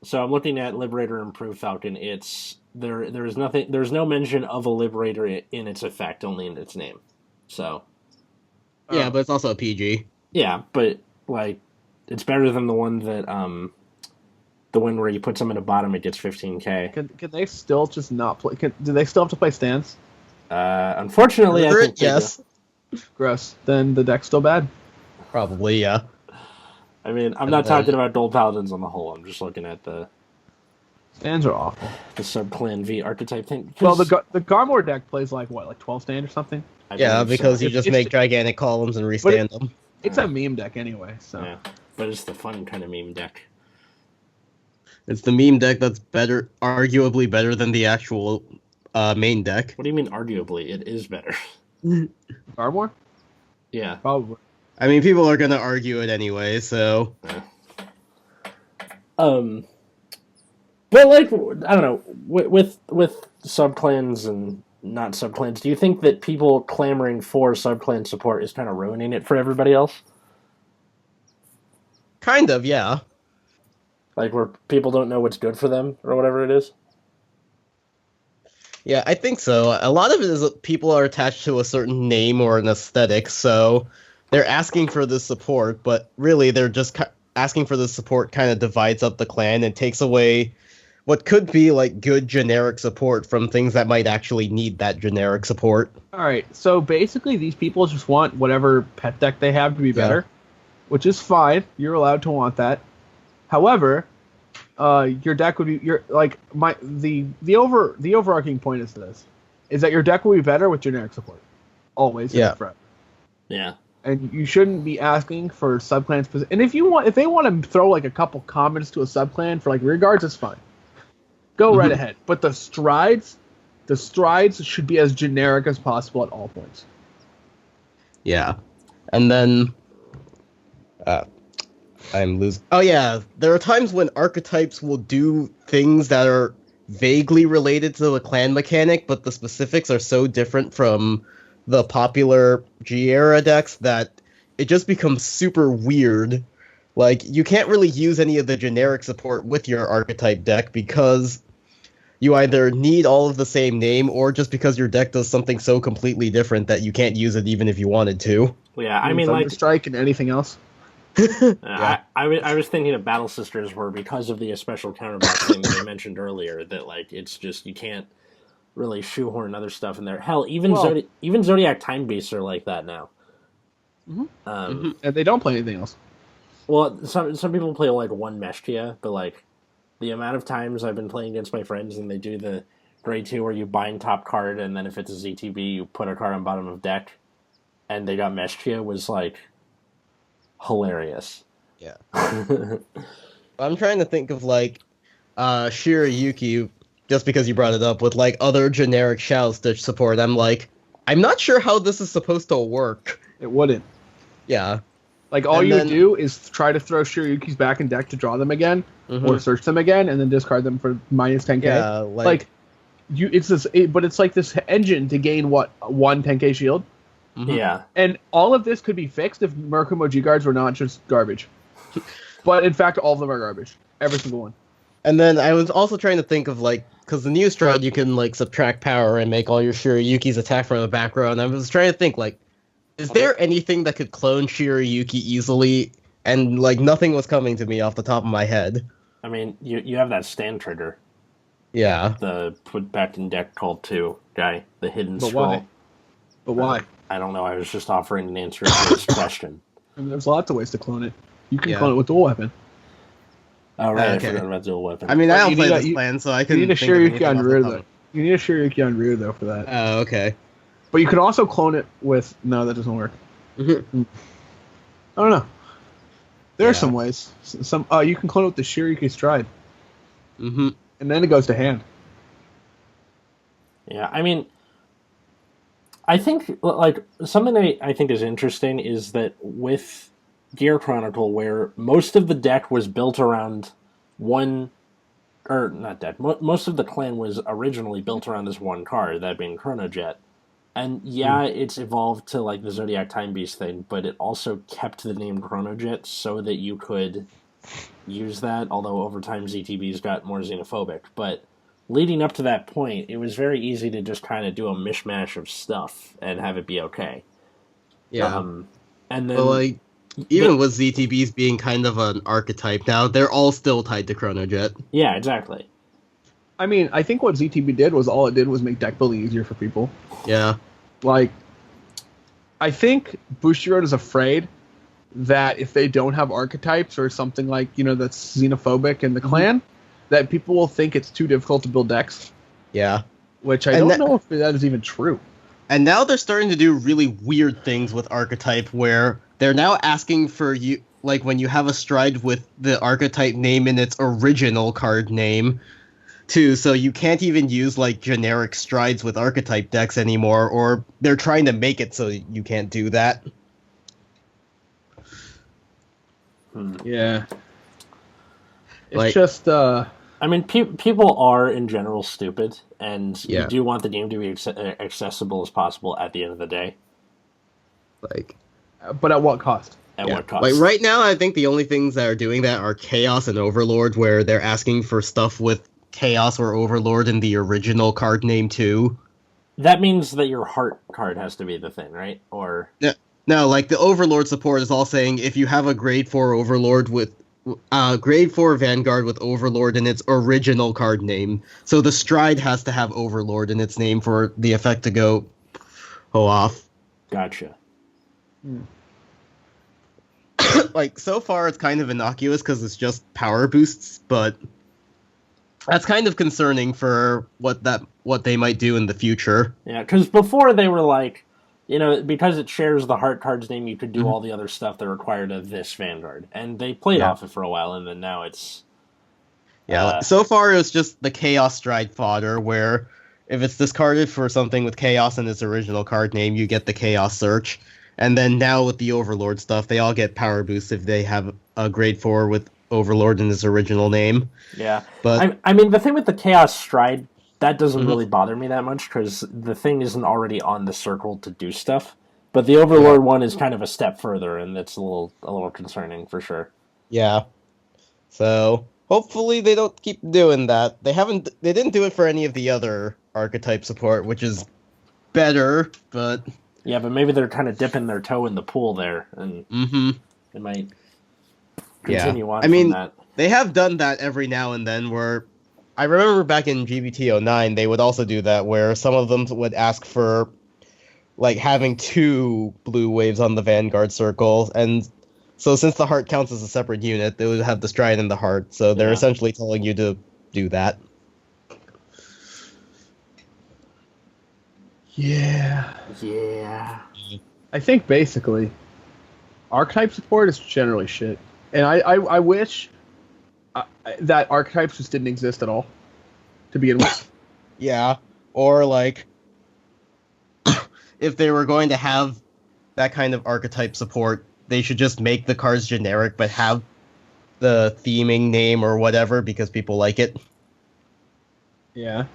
so I'm looking at Liberator Improved Falcon. It's there's no mention of a Liberator in its effect, only in its name. So yeah, but it's also a PG. Yeah, but it's better than the one that the one where you put some in the bottom, it gets 15k. Can they still just not play? Do they still have to play stands? Unfortunately, I think yes. Gross. Then the deck's still bad. Probably, yeah. I mean, I'm not talking about Gold Paladins on the whole. I'm just looking at the stands are awful. The subclan V archetype thing. Well, the Garmor deck plays 12 stand or something. Yeah, because you just make gigantic columns and restand them. It's a meme deck anyway, so. Yeah, but it's the fun kind of meme deck. It's the meme deck that's arguably better than the actual main deck. What do you mean arguably? It is better. Garmor? Yeah. Probably. I mean, people are gonna argue it anyway, so... But But like, I don't know, with subclans and not subclans, do you think that people clamoring for subclan support is kind of ruining it for everybody else? Kind of, yeah. Like where people don't know what's good for them or whatever it is? Yeah, I think so. A lot of it is that people are attached to a certain name or an aesthetic, so they're asking for the support, but really they're just asking for the support kind of divides up the clan and takes away what could be like good generic support from things that might actually need that generic support. All right, so basically these people just want whatever pet deck they have to be better, which is fine. You're allowed to want that. However, your deck would be the overarching point is that your deck will be better with generic support, always. Yeah. Forever. Yeah. And you shouldn't be asking for subclans. And if they want to throw like a couple comments to a subclan for like rear guards, it's fine. Go right ahead. But the strides should be as generic as possible at all points. Yeah. And then I'm losing. Oh yeah, there are times when archetypes will do things that are vaguely related to the clan mechanic, but the specifics are so different from the popular G-era decks that it just becomes super weird. Like, you can't really use any of the generic support with your archetype deck because you either need all of the same name or just because your deck does something so completely different that you can't use it even if you wanted to. Well, yeah, I mean, like Strike and anything else. I was thinking of Battle Sisters where because of the special counterbox thing that I mentioned earlier, that like it's just you can't really shoehorn other stuff in there. Hell, even Zodiac Time Beasts are like that now. And they don't play anything else. Well, some people play like one Meshtia, but like the amount of times I've been playing against my friends and they do the grade 2 where you bind top card and then if it's a ZTB you put a card on bottom of deck, and they got Meshtia was like hilarious. Yeah. I'm trying to think of like Shirayuki, just because you brought it up, with like other generic Shadow Stitch support. I'm not sure how this is supposed to work. It wouldn't. Yeah. Like all you would do is try to throw Shirayuki's back in deck to draw them again, or search them again, and then discard them for minus 10k. Yeah, but it's like this engine to gain what, 1 10k shield. Yeah. And all of this could be fixed if Murakumo G-Guards were not just garbage. But in fact, all of them are garbage. Every single one. And then I was also trying to think of like, because the new stride you can like subtract power and make all your Shirayuki's attack from the back row, and I was trying to think like, is there anything that could clone Shirayuki easily? And like nothing was coming to me off the top of my head. I mean, you have that stand trigger. Yeah. The put back in deck called 2 guy, the hidden But scroll. why? But why? I don't know. I was just offering an answer to this question. And there's lots of ways to clone it. You can clone it with dual weapon. Oh, right. Okay. I forgot about dual weapon. I mean, I don't you play need this plan, so I You can. need a Shirayuki on rear, though. You need a Shirayuki on rear, though, for that. Oh, okay. But you can also clone it with... No, that doesn't work. I don't know. There are some ways. You can clone it with the Shirayuki Stride. And then it goes to hand. Yeah, I mean... I think, like, something I think is interesting is that with Gear Chronicle, where most of the deck was built around one... Or, not deck. Most of the clan was originally built around this one card, that being Chronojet. And yeah, it's evolved to, like, the Zodiac Time Beast thing, but it also kept the name Chronojet so that you could use that, although over time ZTBs got more xenophobic. But... leading up to that point, it was very easy to just kind of do a mishmash of stuff and have it be okay. Yeah. And then... Well, like, even with ZTBs being kind of an archetype now, they're all still tied to Chronojet. Yeah, exactly. I mean, I think what ZTB did was make deck building easier for people. Yeah. Like, I think Bushiroad is afraid that if they don't have archetypes or something like, that's xenophobic in the clan, that people will think it's too difficult to build decks. Yeah. Which I don't know if that is even true. And now they're starting to do really weird things with archetype where they're now asking for you, like when you have a stride with the archetype name in its original card name, too, so you can't even use like generic strides with archetype decks anymore, or they're trying to make it so you can't do that. Yeah. It's Like, just, I I mean, people are in general stupid, and you Yeah. do want the game to be accessible as possible at the end of the day. Like, But at what cost? At yeah. what cost? Like right now, I think the only things that are doing that are Chaos and Overlord, where they're asking for stuff with Chaos or Overlord in the original card name too. That means that your heart card has to be the thing, right? Or No, like the Overlord support is all saying if you have a grade 4 Overlord with grade 4 Vanguard with Overlord in its original card name. So the Stride has to have Overlord in its name for the effect to go off. gotcha. Like so far it's kind of innocuous because it's just power boosts, but that's kind of concerning for what they might do in the future. Yeah, because before they were like, because it shares the heart card's name, you could do all the other stuff that required of this Vanguard, and they played off it for a while, and then now it's so far it was just the Chaos Stride fodder, where if it's discarded for something with Chaos in its original card name, you get the Chaos Search. And then now with the Overlord stuff, they all get power boosts if they have a grade 4 with Overlord in its original name. Yeah. But I mean, the thing with the Chaos Stride, that doesn't really bother me that much, because the thing isn't already on the circle to do stuff. But the Overlord one is kind of a step further, and it's a little concerning for sure. yeah. So hopefully they don't keep doing that. They didn't do it for any of the other archetype support, which is better, but Yeah, but maybe they're kind of dipping their toe in the pool there, and they might continue on from that. They have done that every now and then, where I remember back in GBT09, they would also do that, where some of them would ask for like having 2 blue waves on the Vanguard circle, and so since the heart counts as a separate unit, they would have the Stride and the heart, so they're essentially telling you to do that. Yeah. Yeah. I think basically, archetype support is generally shit, and I wish that archetypes just didn't exist at all to begin with. Yeah, or like if they were going to have that kind of archetype support, they should just make the cards generic but have the theming name or whatever because people like it. Yeah.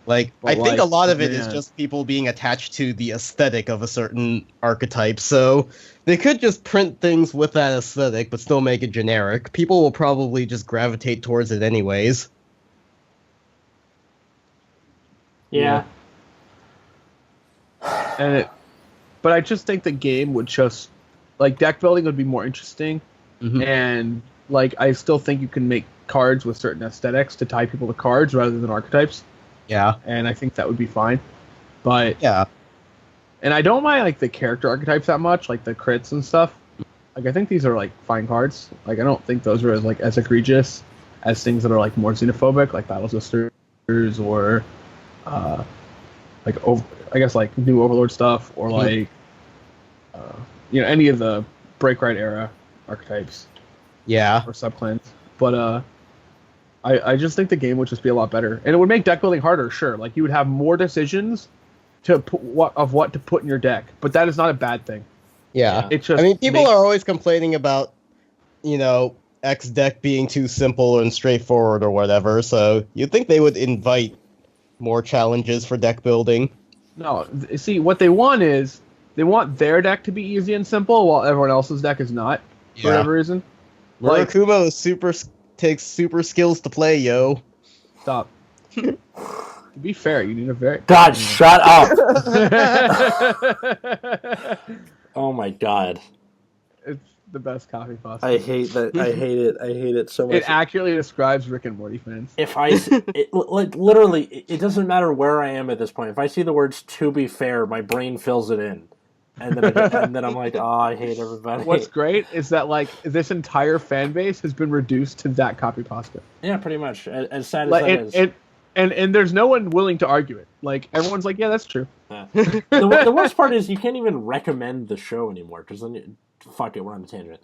Like, But I think a lot of it is yeah. just people being attached to the aesthetic of a certain archetype, so they could just print things with that aesthetic but still make it generic. People will probably just gravitate towards it anyways. Yeah. But I just think the game would just deck building would be more interesting, and I still think you can make cards with certain aesthetics to tie people to cards rather than archetypes. Yeah. And I think that would be fine. But Yeah. and I don't mind the character archetypes that much, like the crits and stuff. I think these are fine cards. I don't think those are as egregious as things that are more xenophobic, like Battle Sisters or new Overlord stuff, or any of the Break Right era archetypes. Yeah. Or subclans. But I just think the game would just be a lot better, and it would make deck building harder. Sure, you would have more decisions to put what to put in your deck, but that is not a bad thing. Yeah. It just People are always complaining about, X deck being too simple and straightforward or whatever, so you'd think they would invite more challenges for deck building. No, see, what they want is they want their deck to be easy and simple, while everyone else's deck is not, for whatever reason. Murakumo takes super skills to play, yo. Stop. To be fair, you need a very... God, shut up! Oh my god. It's the best coffee possible. I hate that. I hate it. I hate it so much. It accurately describes Rick and Morty fans. If literally, it doesn't matter where I am at this point. If I see the words "to be fair," my brain fills it in, and then I'm like, oh, I hate everybody. What's great is that this entire fan base has been reduced to that copy pasta. Yeah, pretty much. As sad as that is. And there's no one willing to argue it. Everyone's like, yeah, that's true. Yeah. The worst part is you can't even recommend the show anymore, because then fuck it, we're on a tangent.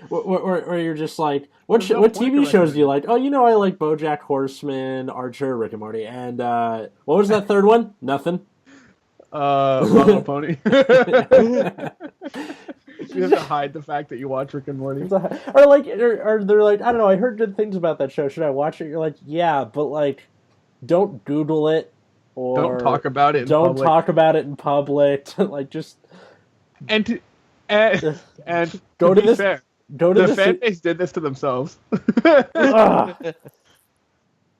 Where you're just like, what TV shows do you like? Oh, I like BoJack Horseman, Archer, Rick and Morty, and what was that third one? Nothing. My Little Pony. You have to hide the fact that you watch Rick and Morty. Or like, or they're like, I don't know. I heard good things about that show. Should I watch it? You're like, yeah, but like, don't Google it or Don't talk about it. Don't talk about it in public. Like, just and to go to be this. Fair, Go to the fan base did this to themselves.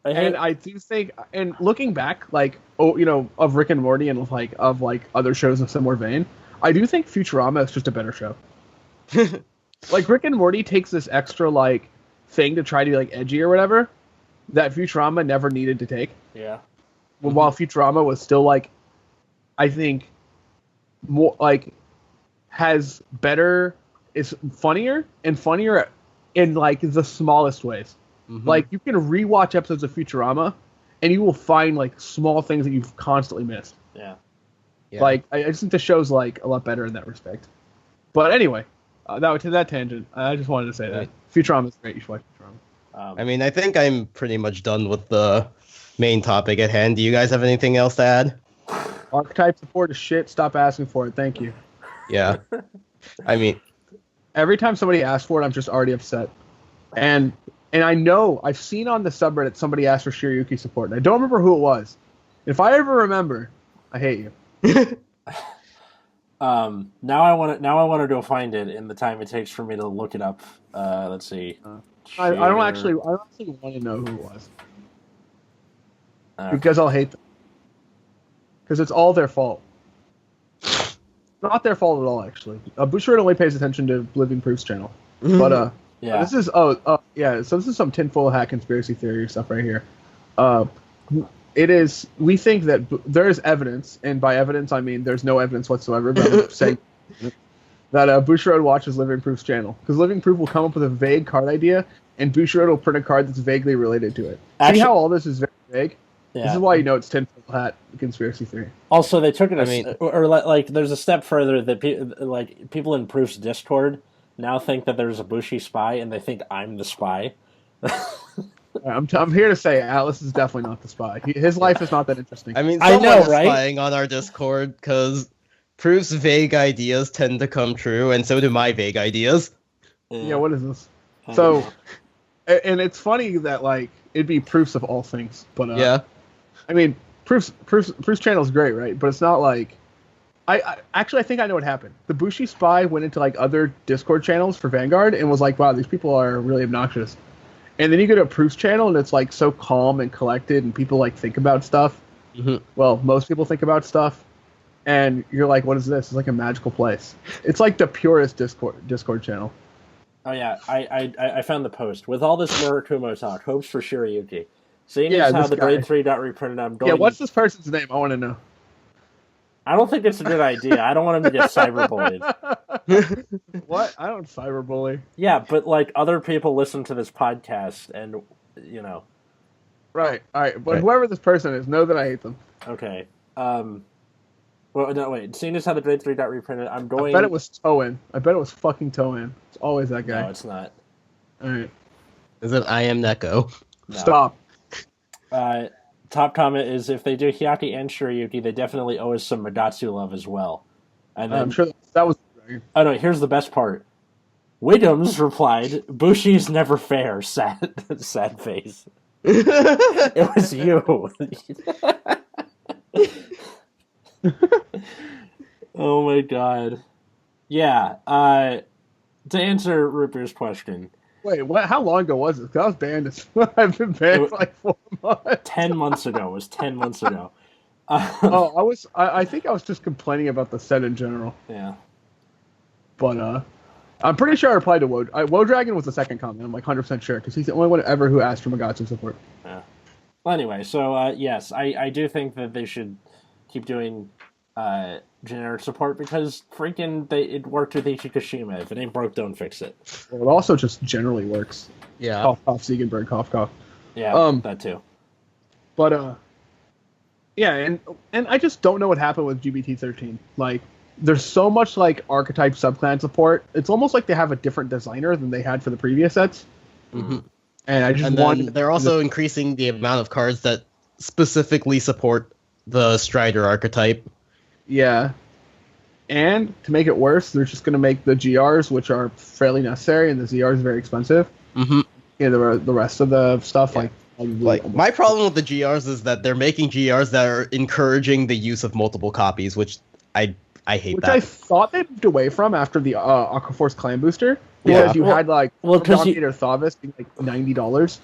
And I do think, and looking back, like, of Rick and Morty and of other shows of similar vein, I do think Futurama is just a better show. Like, Rick and Morty takes this extra like thing to try to be like edgy or whatever that Futurama never needed to take. Yeah. While Futurama was still like, I think, more like has better, is funnier in like the smallest ways. Like, you can rewatch episodes of Futurama, and you will find like small things that you've constantly missed. Yeah. Like, I just think the show's like a lot better in that respect. But anyway, to that tangent, I just wanted to say that Futurama is great. You should watch Futurama. I mean, I think I'm pretty much done with the main topic at hand. Do you guys have anything else to add? Archetype support is shit. Stop asking for it. Thank you. Yeah. I mean, every time somebody asks for it, I'm just already upset. And I know I've seen on the subreddit somebody asked for Shiryuki support, and I don't remember who it was. If I ever remember, I hate you. Now I want to go find it in the time it takes for me to look it up. Let's see. I don't actually want to know who it was. Because I'll hate them. Because it's all their fault. Not their fault at all, actually. Bushiroad only pays attention to Living Proof's channel. But yeah. This is so this is some tinfoil hat conspiracy theory stuff right here. It is, we think that there is evidence, and by evidence I mean there's no evidence whatsoever, but I'm saying that Bushiroad watches Living Proof's channel. Because Living Proof will come up with a vague card idea, and Bushiroad will print a card that's vaguely related to it. See how all this is very vague? Yeah. This is why you know it's tinfoil hat conspiracy theory. Also, they took it like there's a step further that people in Proof's Discord now think that there's a Bushi spy, and they think I'm the spy. I'm here to say Atlas is definitely not the spy. His life is not that interesting. I mean, someone is spying on our Discord because Proof's vague ideas tend to come true, and so do my vague ideas. Yeah, what is this? So, and it's funny that like it'd be Proofs of all things, but yeah, I mean, Proof's channel is great, right? But it's not like I think I know what happened. The Bushi spy went into like other Discord channels for Vanguard and was like, wow, these people are really obnoxious. And then you go to Proof's channel and it's like so calm and collected, and people like think about stuff. Well, most people think about stuff, and you're like, what is this? It's like a magical place. It's like the purest Discord channel. Oh yeah, I found the post. With all this Murakumo talk, hopes for Shiryuki. Seeing as how the grade 3 got reprinted, I'm going. Yeah, what's this person's name? I want to know. I don't think it's a good idea. I don't want him to get cyberbullied. What? I don't cyberbully. Yeah, but like other people listen to this podcast, and you know. Right. All right. But whoever this person is, know that I hate them. Okay. Well, no, wait. Seeing as how the grade 3 got reprinted, I'm going. I bet it was Toen. I bet it was fucking Toen. It's always that guy. No, it's not. All right. Is it I am Neko? No. Stop. Top comment is, if they do Hyaki and Shiryuki, they definitely owe us some Magatsu love as well. And then, I'm sure that was... Oh no, here's the best part. Wiggums replied, Bushi's never fair, sad face. It was you. Oh my god. Yeah, to answer Ripper's question... Wait, what? How long ago was it? 'Cause I was banned. I've been banned for like 4 months. 10 months ago. It was 10 months ago. I think I was just complaining about the set in general. Yeah. But I'm pretty sure I replied to Woe Dragon was the second comment. I'm like 100% sure because he's the only one ever who asked for Magatsu support. Yeah. Well, anyway, so yes, I do think that they should keep doing generic support because freaking it worked with Ichikashima. If it ain't broke, don't fix it. Well, it also just generally works. Yeah. Cough, cough, Siegenberg, cough, cough. Yeah, that too. But yeah, and I just don't know what happened with GBT13. Like, there's so much like archetype subclan support. It's almost like they have a different designer than they had for the previous sets. Mm-hmm. And I just want. They're also increasing the amount of cards that specifically support the Strider archetype. Yeah. And to make it worse, they're just going to make the GRs, which are fairly necessary, and the ZR is very expensive. Mm-hmm. Yeah, the rest of the stuff, Yeah. My problem with the GRs is that they're making GRs that are encouraging the use of multiple copies, which I hate which that. I thought they moved away from after the Aquaforce Clan Booster, Yeah. because you had like Dominator Thavis being like $90.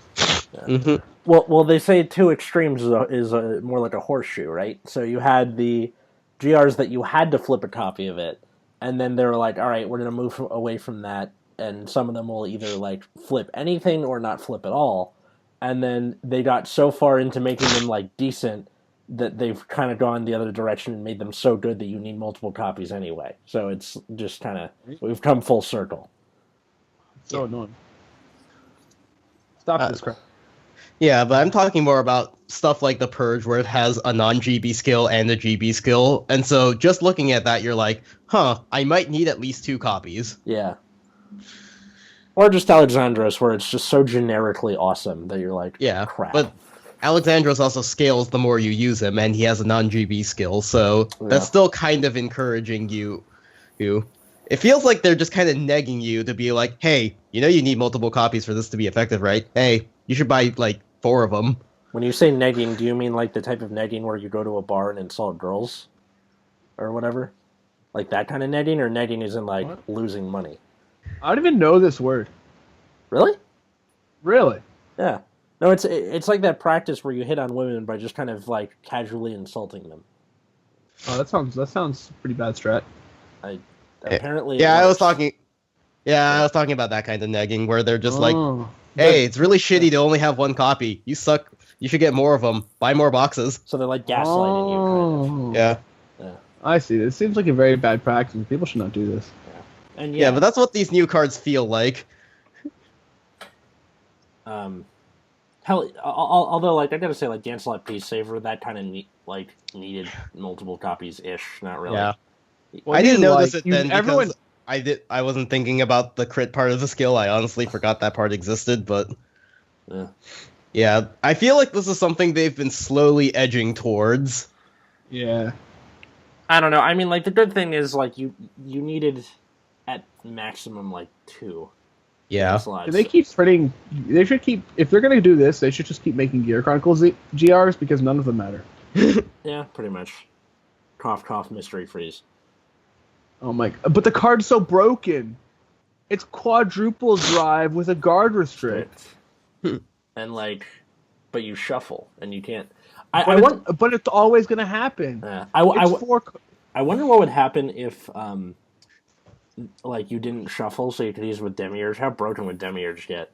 Mm-hmm. Well, they say two extremes is more like a horseshoe, right? So you had the GRs that you had to flip a copy of it, and then they were like, all right, we're going to move away from that, and some of them will either like flip anything or not flip at all. And then they got so far into making them like decent that they've kind of gone the other direction and made them so good that you need multiple copies anyway. So it's just kind of, we've come full circle. So annoying. Stop this crap. Yeah, but I'm talking more about stuff like the Purge, where it has a non-GB skill and a GB skill, and so just looking at that, you're like, huh, I might need at least 2 copies. Yeah. Or just Alexandros, where it's just so generically awesome that you're like, Yeah, crap. but Alexandros also scales the more you use him, and he has a non-GB skill, so that's still kind of encouraging you. It feels like they're just kind of negging you to be like, hey, you know you need multiple copies for this to be effective, right? Hey, you should buy, like, 4 of them. When you say negging, do you mean like the type of negging where you go to a bar and insult girls? Or whatever? Like that kind of negging, or negging isn't like losing money? I don't even know this word. Really? Really? Yeah. No, it's like that practice where you hit on women by just kind of like casually insulting them. Oh, that sounds pretty bad, Strat. Apparently. Yeah, I was talking about that kind of negging where they're just like, hey, it's really shitty to only have 1 copy. You suck. You should get more of them. Buy more boxes. So they're like gaslighting you, kind of. Yeah. I see. It seems like a very bad practice. People should not do this. Yeah. And Yeah, but that's what these new cards feel like. Hell, although like I gotta say, like Dancelot Peace Saver, that kind of needed multiple copies ish. Not really. Yeah. Well, I didn't notice like, it then everyone- because I wasn't thinking about the crit part of the skill. I honestly forgot that part existed, but yeah, I feel like this is something they've been slowly edging towards. Yeah. I don't know. I mean, like the good thing is like you needed at maximum like 2. Yeah. Slots. If they keep spreading, they should keep. If they're gonna do this, they should just keep making Gear Chronicles GRs because none of them matter. Yeah, pretty much. Cough, cough, mystery freeze. Oh my! But the card's so broken. It's quadruple drive with a guard restrict. And like, but you shuffle and you can't. But it's always gonna happen. I wonder what would happen if like you didn't shuffle, so you could use it with Demiurge. How broken would Demiurge get?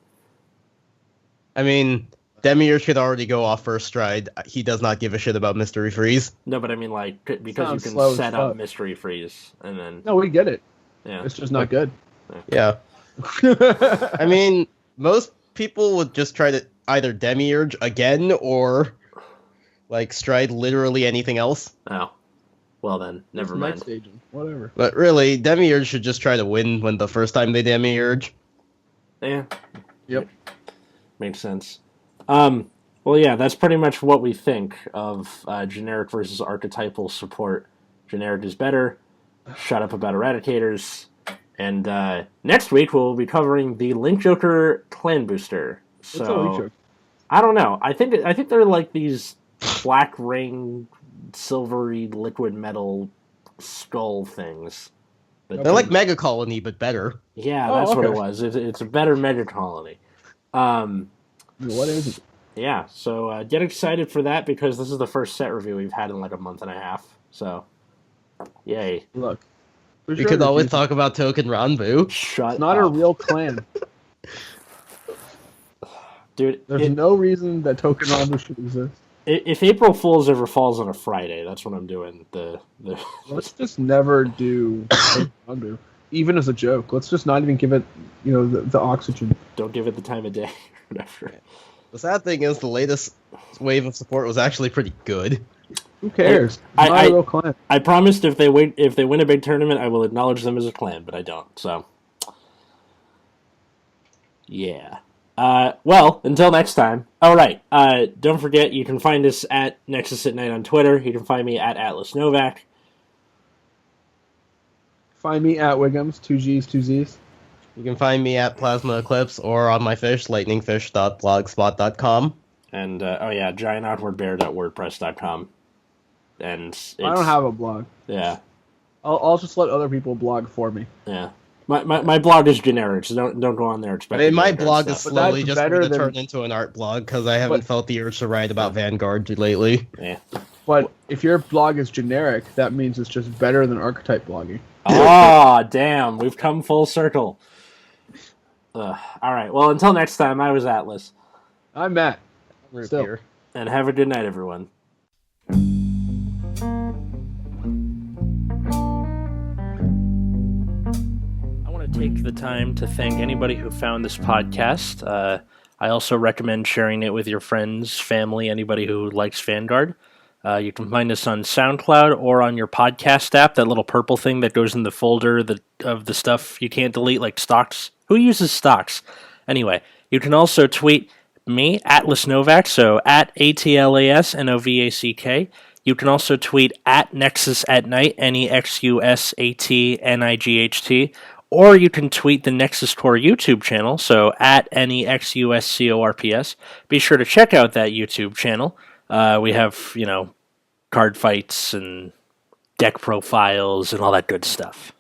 I mean, Demiurge could already go off first stride. He does not give a shit about Mystery Freeze. No, but I mean, like, because Sounds you slow can as set up fuck. Mystery Freeze, and then... No, we get it. Yeah. It's just not good. Yeah. I mean, most people would just try to either Demiurge again or, like, stride literally anything else. Oh. Well then, never mind. Next agent. Whatever. But really, Demiurge should just try to win when the first time they Demiurge. Yeah. Yep. Makes sense. Well, yeah, that's pretty much what we think of generic versus archetypal support. Generic is better. Shut up about eradicators. And next week we'll be covering the Link Joker Clan Booster. What's a Link Joker? I don't know. I think they're like these black ring, silvery liquid metal skull things. But They're like Mega Colony, but better. Yeah, Oh, that's what it okay. was. It's a better Mega Colony. What is it? Yeah, so get excited for that because this is the first set review we've had in like a month and a half. So, yay. Look. We could always talk about Token Ranbu. Shut It's not up. a real clan. Dude, There's no reason that Token Ranbu should exist. if April Fool's ever falls on a Friday, that's when I'm doing the Let's just never do Token Ranbu, even as a joke. Let's just not even give it, the oxygen. don't give it the time of day or whatever. The sad thing is the latest wave of support was actually pretty good. Who cares? It's I- not a real clan. I promised if they win a big tournament, I will acknowledge them as a clan, but I don't. So, yeah. Well, until next time. All right. Don't forget, you can find us at Nexus at Night on Twitter. You can find me at Atlas Novak. Find me at Wiggums, 2Gs, 2Zs. You can find me at Plasma Eclipse or on my fish, lightningfish.blogspot.com. And giantawkwardbear.wordpress.com. And it's, I don't have a blog. Yeah. I'll just let other people blog for me. Yeah. My blog is generic, so don't go on there expecting. My blog is stuff. slowly that's just better going to than- turn into an art blog because I haven't felt the urge to write about Vanguard lately. Yeah. But if your blog is generic, that means it's just better than archetype blogging. Ah, damn. We've come full circle. All right. Well, until next time, I was Atlas. I'm Matt. Still. Here. And have a good night, everyone. I want to take the time to thank anybody who found this podcast. I also recommend sharing it with your friends, family, anybody who likes Vanguard. You can find us on SoundCloud or on your podcast app, that little purple thing that goes in the folder of the stuff you can't delete, like stocks. Who uses stocks? Anyway, you can also tweet me, Atlas Novak, so at ATLASNOVACK. You can also tweet at Nexus at Night, NEXUSATNIGHT, or you can tweet the Nexus Core YouTube channel, so at NEXUSCORPS. Be sure to check out that YouTube channel. We have, card fights and deck profiles and all that good stuff.